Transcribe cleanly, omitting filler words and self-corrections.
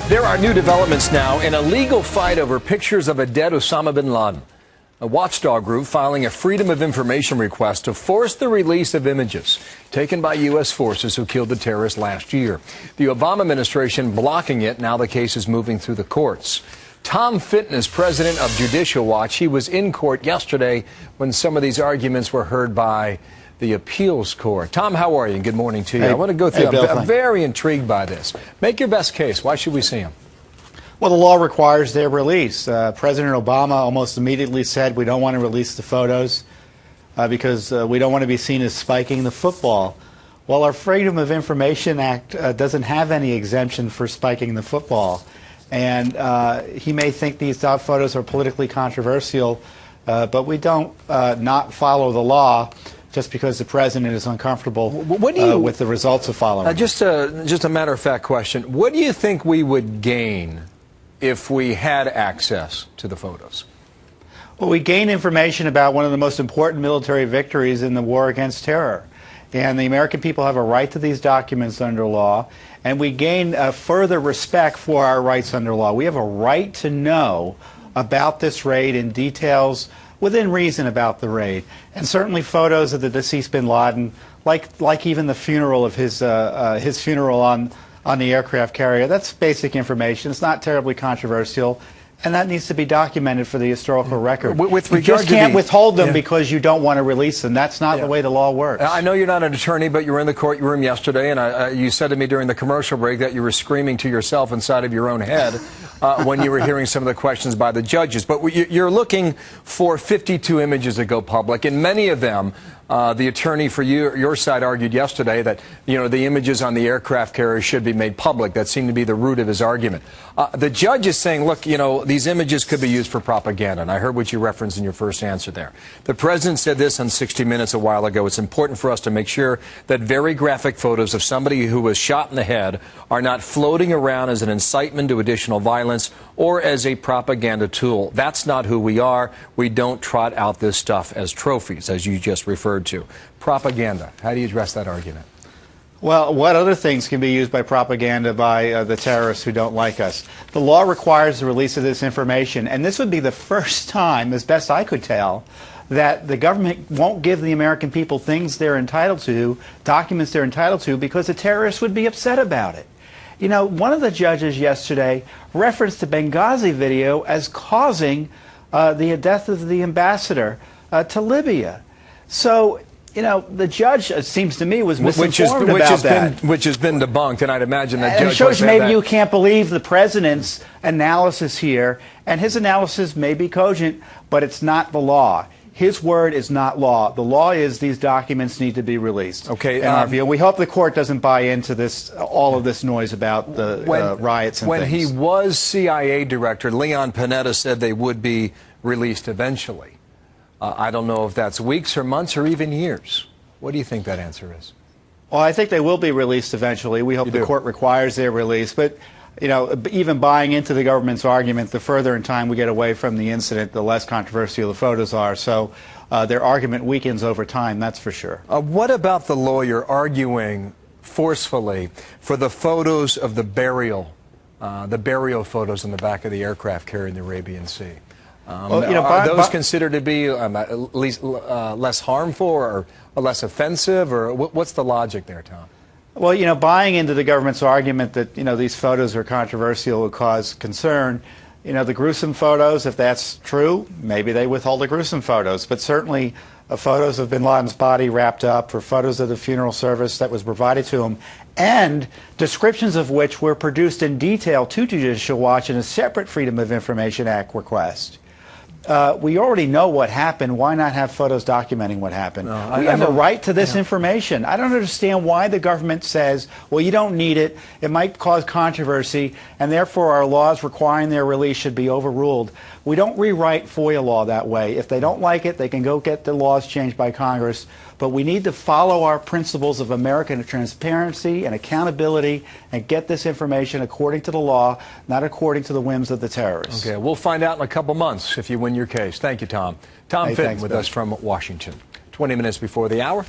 There are new developments now in a legal fight over pictures of a dead Usama bin Laden. A watchdog group filing a Freedom of Information request to force the release of images taken by U.S. forces who killed the terrorist last year. The Obama administration blocking it. Now the case is moving through the courts. Tom Fitton is president of Judicial Watch. He was in court yesterday when some of these arguments were heard by the appeals court. Tom, how are you? And good morning to you. I want to go through. I'm very intrigued by this. Make your best case. Why should we see him? Well, the law requires their release. President Obama almost immediately said we don't want to release the photos because we don't want to be seen as spiking the football. Well, our Freedom of Information Act doesn't have any exemption for spiking the football. And he may think these photos are politically controversial, but we don't not follow the law just because the president is uncomfortable with the results of following. Just a matter-of-fact question. What do you think we would gain if we had access to the photos? Well, we gain information about one of the most important military victories in the war against terror. And the American people have a right to these documents under law, and we gain further respect for our rights under law. We have a right to know about this raid and details within reason about the raid. And certainly photos of the deceased bin Laden, like even the funeral of his funeral on the aircraft carrier, that's basic information. It's not terribly controversial. And that needs to be documented for the historical record. You just can't withhold them because you don't want to release them. That's not the way the law works. I know you're not an attorney, but you were in the courtroom yesterday, and you said to me during the commercial break that you were screaming to yourself inside of your own head when you were hearing some of the questions by the judges. But you're looking for 52 images that go public, and many of them, the attorney for your side argued yesterday that, the images on the aircraft carrier should be made public. That seemed to be the root of his argument. The judge is saying, look, these images could be used for propaganda, and I heard what you referenced in your first answer there. The president said this on 60 Minutes a while ago. It's important for us to make sure that very graphic photos of somebody who was shot in the head are not floating around as an incitement to additional violence or as a propaganda tool. That's not who we are. We don't trot out this stuff as trophies, as you just referred to. Propaganda. How do you address that argument? Well, what other things can be used by propaganda by the terrorists who don't like us? The law requires the release of this information, and this would be the first time, as best I could tell, that the government won't give the American people things they're entitled to, documents they're entitled to, because the terrorists would be upset about it. One of the judges yesterday referenced the Benghazi video as causing the death of the ambassador to Libya. So, the judge, it seems to me, was misinformed about that. Which has been debunked, and I'd imagine that judge... And it shows maybe you can't believe the president's analysis here, and his analysis may be cogent, but it's not the law. His word is not law. The law is these documents need to be released. Okay. In our view, we hope the court doesn't buy into this, all of this noise about the riots and things. When he was CIA director, Leon Panetta said they would be released eventually. I don't know if that's weeks or months or even years. What do you think that answer is? Well, I think they will be released eventually. We hope the court requires their release. But, even buying into the government's argument, the further in time we get away from the incident, the less controversial the photos are. So their argument weakens over time, that's for sure. What about the lawyer arguing forcefully for the photos of the burial photos in the back of the aircraft carrying the Arabian Sea? Are those considered to be at least less harmful or less offensive, or what's the logic there, Tom? Well, buying into the government's argument that, these photos are controversial would cause concern. The gruesome photos, if that's true, maybe they withhold the gruesome photos. But certainly photos of bin Laden's body wrapped up, or photos of the funeral service that was provided to him, and descriptions of which were produced in detail to Judicial Watch in a separate Freedom of Information Act request. We already know what happened. Why not have photos documenting what happened? We have a right to this information. I don't understand why the government says, well, you don't need it, it might cause controversy, and therefore our laws requiring their release should be overruled. We don't rewrite FOIA law that way. If they don't like it, they can go get the laws changed by Congress. But we need to follow our principles of American transparency and accountability and get this information according to the law, not according to the whims of the terrorists. Okay, we'll find out in a couple months if you win your case. Thank you, Tom. Tom Fitton with us from Washington. 20 minutes before the hour.